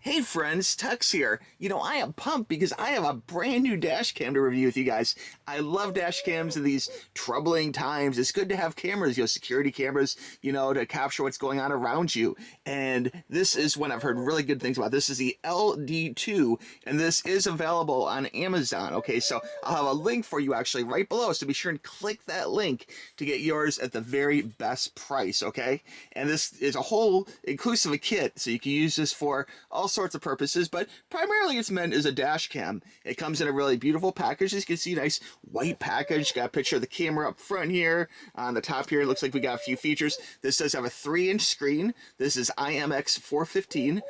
Hey friends, TUXX here. I am pumped because I have a brand new dash cam to review with you guys. I love dash cams in these troubling times. It's good to have cameras, security cameras, to capture what's going on around you. And this is one I've heard really good things about. This is the LD02, and this is available on Amazon. Okay, so I'll have a link for you actually right below, so be sure and click that link to get yours at the very best price, okay? And this is a whole inclusive kit, so you can use this for all sorts of purposes, but primarily it's meant as a dash cam. It comes in a really beautiful package. As you can see, nice white package. Got a picture of the camera up front here. On the top here, it looks like we got a few features. This does have a 3-inch screen. This is IMX 415,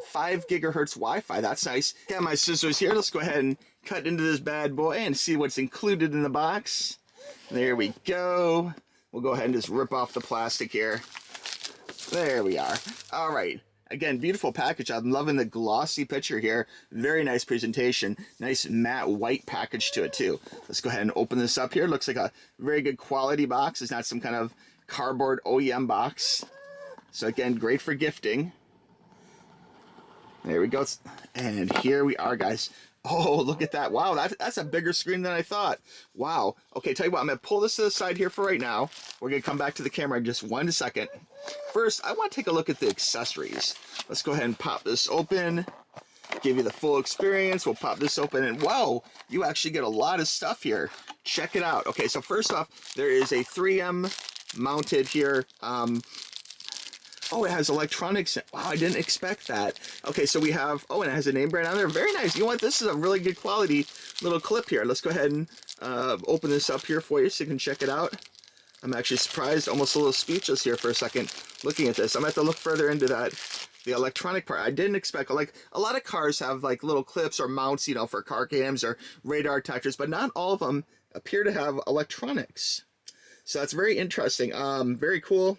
5 gigahertz Wi-Fi. That's nice. Got my scissors here. Let's go ahead and cut into this bad boy and see what's included in the box. There we go. We'll go ahead and just rip off the plastic here. There we are. All right. Again, beautiful package. I'm loving the glossy picture here. Very nice presentation. Nice matte white package to it too. Let's go ahead and open this up here. Looks like a very good quality box. It's not some kind of cardboard OEM box. So again, great for gifting. There we go. And here we are, guys. Oh, look at that. Wow, that's a bigger screen than I thought. Wow. Okay, tell you what, I'm going to pull this to the side here for right now. We're going to come back to the camera in just 1 second. First, I want to take a look at the accessories. Let's go ahead and pop this open, give you the full experience. We'll pop this open, and wow, you actually get a lot of stuff here. Check it out. Okay, so first off, there is a 3M mounted here. Oh, it has electronics. Wow, I didn't expect that. Okay, so we have, oh, and it has a name brand on there. Very nice. You know what? This is a really good quality little clip here. Let's go ahead and open this up here for you so you can check it out. I'm actually surprised, almost a little speechless here for a second looking at this. I'm going to have to look further into that, the electronic part. I didn't expect, like, a lot of cars have, like, little clips or mounts, for car cams or radar detectors, but not all of them appear to have electronics. So that's very interesting. Very cool.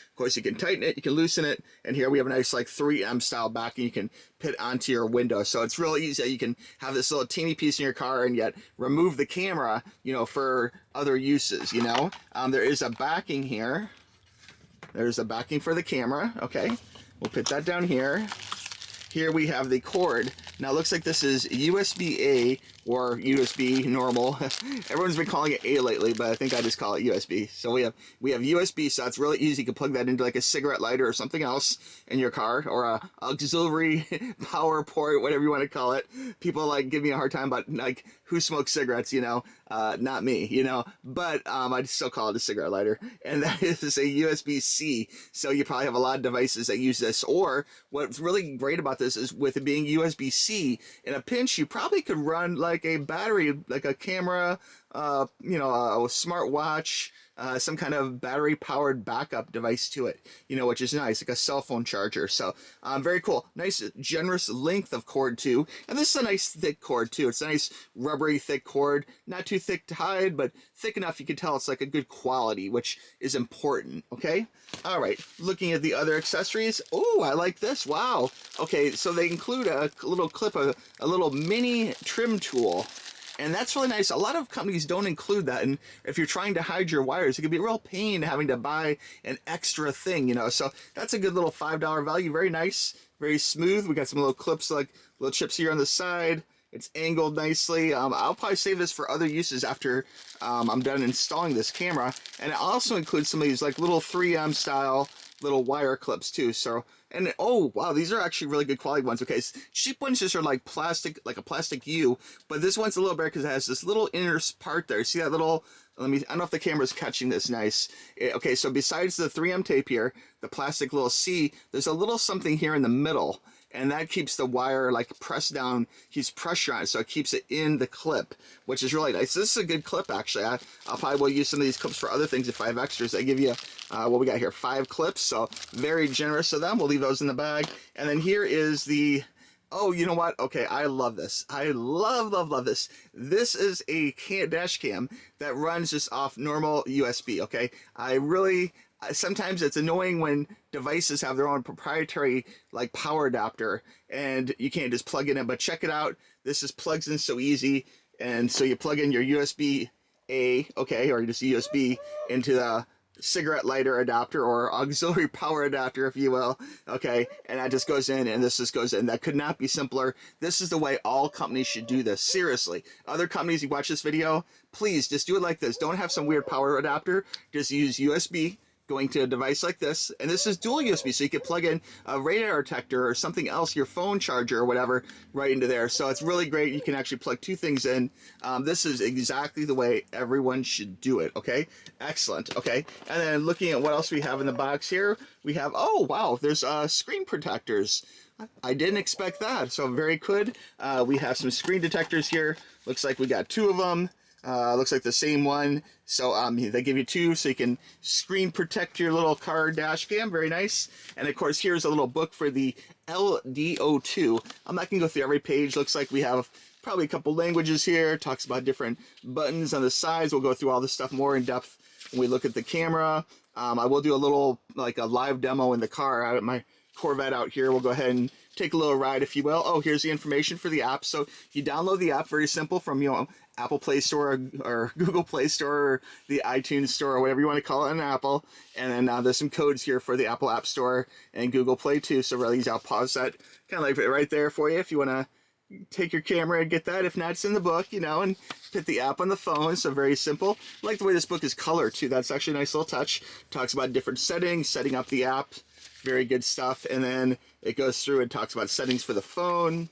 Of course, you can tighten it, you can loosen it, and here we have a nice like 3M style backing you can put onto your window. So it's real easy. You can have this little teeny piece in your car and yet remove the camera, for other uses, There is a backing here. There's a backing for the camera, okay? We'll put that down here. Here we have the cord. Now it looks like this is USB-A or USB normal. Everyone's been calling it A lately, but I think I just call it USB. So we have USB, so it's really easy. You can plug that into like a cigarette lighter or something else in your car, or a auxiliary power port, whatever you want to call it. People like give me a hard time about like who smokes cigarettes, not me, but I still call it a cigarette lighter, and that is a USB-C. So you probably have a lot of devices that use this, or what's really great about this is with it being USB-C, in a pinch you probably could run like a battery, like a camera, a smartwatch, some kind of battery powered backup device to it, which is nice, like a cell phone charger. So very cool. Nice generous length of cord too, and this is a nice thick cord too. It's a nice rubbery thick cord, not too thick to hide, but thick enough you can tell it's like a good quality, which is important. Okay, all right, looking at the other accessories. Oh, I like this. Wow. Okay, so they include a little clip, a little mini trim tool. And that's really nice. A lot of companies don't include that, and if you're trying to hide your wires, it can be a real pain having to buy an extra thing, So that's a good little $5 value. Very nice, very smooth. We got some little clips, like little chips here on the side. It's angled nicely. I'll probably save this for other uses after I'm done installing this camera. And it also includes some of these like little 3M style little wire clips too. So, and oh wow, these are actually really good quality ones. Okay, cheap ones just are like plastic, like a plastic U, but this one's a little better because it has this little inner part there. See that little, I don't know if the camera's catching this nice. Okay, so besides the 3M tape here, the plastic little C, there's a little something here in the middle, and that keeps the wire like pressed down, keeps pressure on it, so it keeps it in the clip, which is really nice. This is a good clip actually. I'll probably will use some of these clips for other things if I have extras. I give you what we got here, 5 clips, so very generous of them. We'll leave those in the bag. And then here is the, oh, you know what? Okay, I love this. I love this. This is a dash cam that runs just off normal USB, okay? Sometimes it's annoying when devices have their own proprietary like power adapter and you can't just plug it in, but check it out. This is plugs in so easy, and so you plug in your USB-A, okay, or just USB into the cigarette lighter adapter or auxiliary power adapter, if you will. Okay, and that just goes in, and this just goes in. That could not be simpler. This is the way all companies should do this. Seriously, other companies, you watch this video, please just do it like this. Don't have some weird power adapter. Just use USB going to a device like this, and this is dual USB, so you could plug in a radar detector or something else, your phone charger or whatever, right into there. So it's really great. You can actually plug two things in. This is exactly the way everyone should do it. Okay, excellent. Okay, and then looking at what else we have in the box here, we have, oh wow, there's screen protectors. I didn't expect that, so very good. We have some screen detectors here. Looks like we got two of them. Looks like the same one. So they give you two so you can screen protect your little car dash cam. Very nice. And of course, here's a little book for the LD02. I'm not going to go through every page. Looks like we have probably a couple languages here. Talks about different buttons on the sides. We'll go through all this stuff more in depth when we look at the camera. I will do a little, like a live demo in the car out at my Corvette out here. We'll go ahead and take a little ride, if you will. Oh, here's the information for the app. So you download the app, very simple, from, you know, Apple Play Store or Google Play Store or the iTunes Store or whatever you want to call it on Apple. And then there's some codes here for the Apple App Store and Google Play too. So really easy. I'll pause that kind of like right there for you if you want to take your camera and get that. If not, it's in the book, you know, and put the app on the phone. So very simple. I like the way this book is colored too. That's actually a nice little touch. Talks about different settings, setting up the app. Very good stuff. And then it goes through and talks about settings for the phone.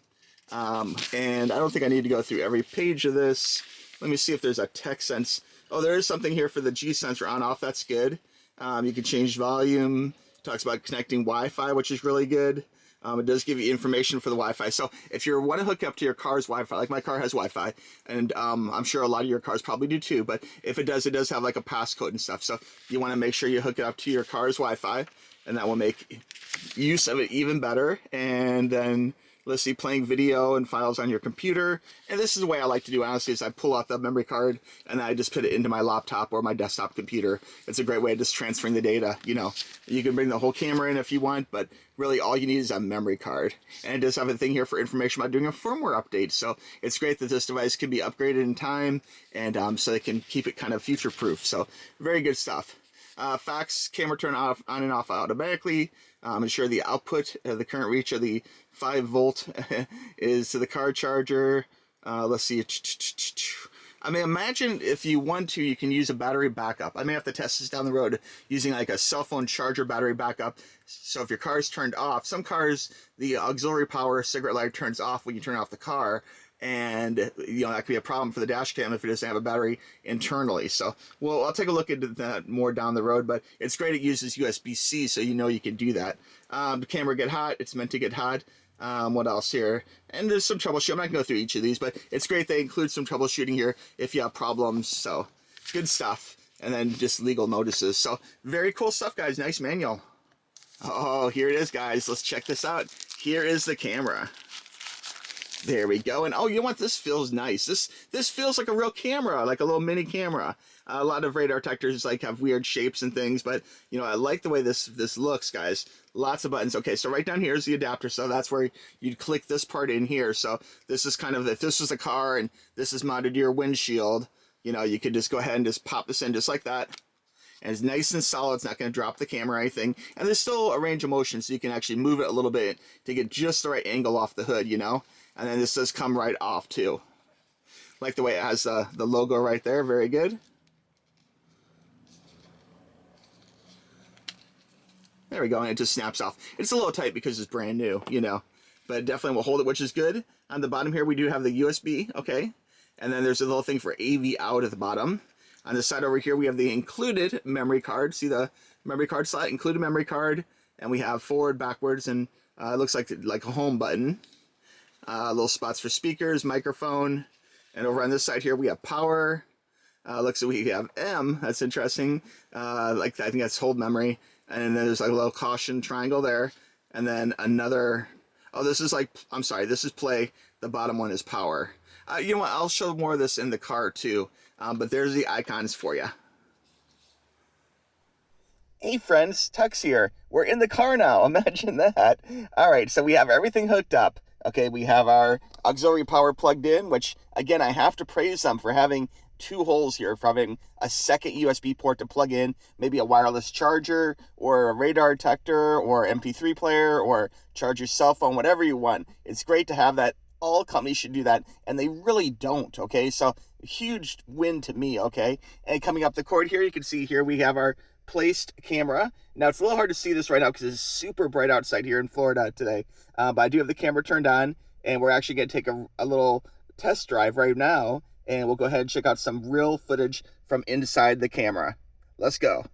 And I don't think I need to go through every page of this. Let me see if there's a text sense. Oh, there is something here for the G sensor on off. That's good. You can change volume. Talks about connecting Wi-Fi, which is really good. It does give you information for the Wi-Fi. So if you want to hook up to your car's Wi-Fi, like my car has Wi-Fi, and I'm sure a lot of your cars probably do too, but if it does have like a passcode and stuff. So you want to make sure you hook it up to your car's Wi-Fi, and that will make use of it even better. And then let's see, playing video and files on your computer. And this is the way I like to do, honestly, is I pull out the memory card and I just put it into my laptop or my desktop computer. It's a great way of just transferring the data. You know, you can bring the whole camera in if you want, but really all you need is a memory card. And it does have a thing here for information about doing a firmware update. So it's great that this device can be upgraded in time, and so they can keep it kind of future-proof. So very good stuff. Fax camera turn off, on and off automatically. Ensure the output, the current reach of the 5-volt is to the car charger. Let's see. I mean, imagine if you want to, you can use a battery backup. I may have to test this down the road using like a cell phone charger battery backup. So if your car is turned off, some cars, the auxiliary power cigarette light turns off when you turn off the car. And, you know, that could be a problem for the dash cam if it doesn't have a battery internally. So, well, I'll take a look into that more down the road, but it's great it uses USB-C, so you know you can do that. The camera get hot. It's meant to get hot. What else here? And there's some troubleshooting. I'm not going to go through each of these, but it's great they include some troubleshooting here if you have problems. So, good stuff. And then just legal notices. So, very cool stuff, guys. Nice manual. Oh, here it is, guys. Let's check this out. Here is the camera. There we go. And oh, you know what? This feels nice. This feels like a real camera, like a little mini camera. A lot of radar detectors like have weird shapes and things, but you know, I like the way this looks, guys. Lots of buttons. Okay, so right down here is the adapter. So that's where you'd click this part in here. So this is kind of, if this was a car and this is mounted to your windshield, you know, you could just go ahead and just pop this in just like that. And it's nice and solid. It's not going to drop the camera or anything. And there's still a range of motion, so you can actually move it a little bit to get just the right angle off the hood, you know. And then this does come right off too. Like the way it has the logo right there. Very good. There we go, and it just snaps off. It's a little tight because it's brand new, you know. But it definitely will hold it, which is good. On the bottom here, we do have the USB, okay. And then there's a little thing for AV out at the bottom. On the side over here, we have the included memory card. See the memory card slot? Included memory card. And we have forward, backwards, and it looks like a home button. Little spots for speakers, microphone, and over on this side here we have power. Looks like we have M. That's interesting. Like I think that's hold memory, and then there's like a little caution triangle there, and then another. Oh, this is like, I'm sorry, this is play. The bottom one is power. You know what? I'll show more of this in the car too. But there's the icons for you. Hey friends, TUXX here. We're in the car now. Imagine that. All right, so we have everything hooked up. Okay, we have our auxiliary power plugged in, which, again, I have to praise them for having two holes here for having a second USB port to plug in, maybe a wireless charger or a radar detector or MP3 player, or charge your cell phone, whatever you want. It's great to have that. All companies should do that, and they really don't, okay? So huge win to me, okay? And coming up the cord here, you can see here we have our placed camera. Now, it's a little hard to see this right now because it's super bright outside here in Florida today, but I do have the camera turned on, and we're actually going to take a little test drive right now, and we'll go ahead and check out some real footage from inside the camera. Let's go.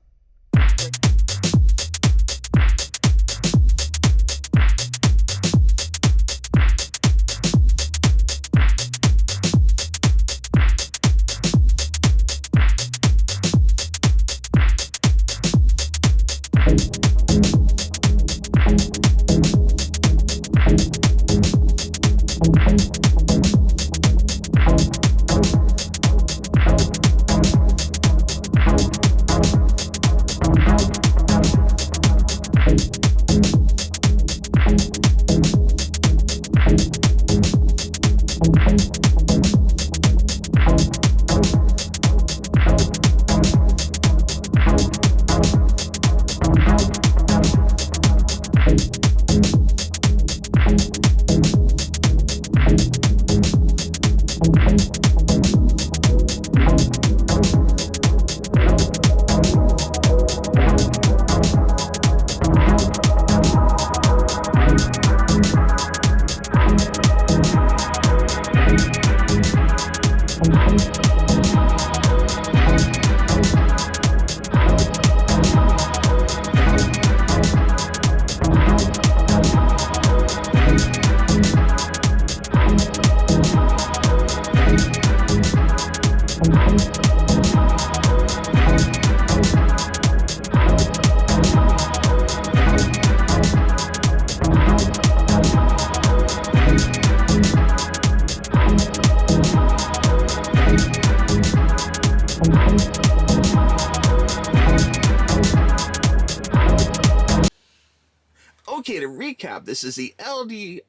Okay, to recap, this is the LINGDU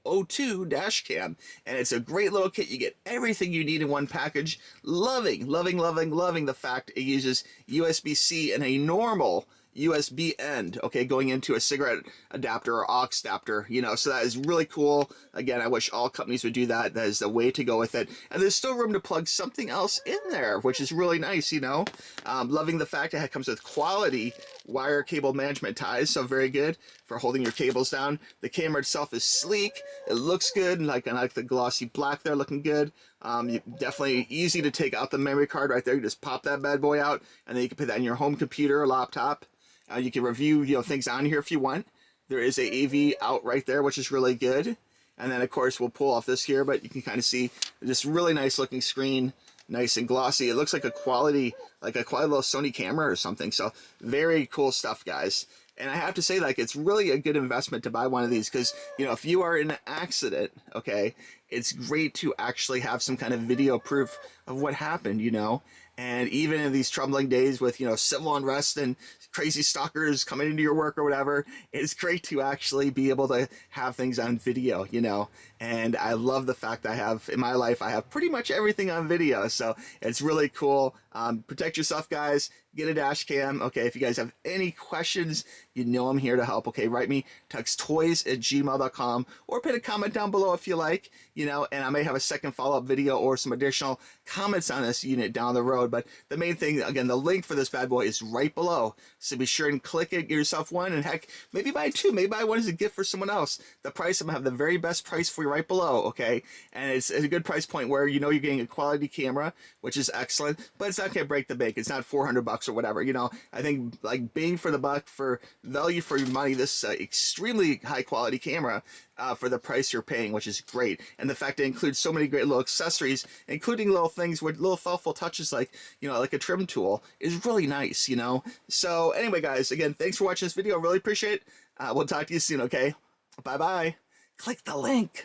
dashcam, and it's a great little kit. You get everything you need in one package. Loving the fact it uses USB-C and a normal USB end, okay, going into a cigarette adapter or aux adapter, you know, so that is really cool. Again, I wish all companies would do that. That is the way to go with it. And there's still room to plug something else in there, which is really nice, you know. Loving the fact that it comes with quality wire cable management ties, so very good for holding your cables down. The camera itself is sleek. It looks good, and I like the glossy black there, looking good. Definitely easy to take out the memory card right there. You just pop that bad boy out, and then you can put that in your home computer or laptop. You can review, you know, things on here if you want. There is a AV out right there, which is really good. And then, of course, we'll pull off this here, but you can kind of see this really nice looking screen, nice and glossy. It looks like a quality little Sony camera or something. So very cool stuff, guys. And I have to say, like, it's really a good investment to buy one of these because, you know, if you are in an accident, okay, it's great to actually have some kind of video proof of what happened, you know. And even in these troubling days with, you know, civil unrest and crazy stalkers coming into your work or whatever, it's great to actually be able to have things on video, you know. And I love the fact I have, in my life, I have pretty much everything on video. So it's really cool. Protect yourself, guys. Get a dash cam. Okay, if you guys have any questions, you know I'm here to help. Okay, write me tuxtoys@gmail.com or put a comment down below if you like, you know, and I may have a second follow-up video or some additional comments on this unit down the road. But the main thing, again, the link for this bad boy is right below. So be sure and click it, get yourself one, and heck, maybe buy two, maybe buy one as a gift for someone else. The price, I'm gonna have the very best price for you right below, okay? And it's a good price point where you know you're getting a quality camera, which is excellent, but it's not gonna break the bank. It's not $400 or whatever, you know. I think like bang for the buck, for value for your money, this extremely high quality camera for the price you're paying, which is great. And the fact it includes so many great little accessories, including little things with little thoughtful touches like, you know, like a trim tool, is really nice, you know. So anyway, guys, again, thanks for watching this video. I really appreciate it. We'll talk to you soon, okay? Bye-bye. Click the link.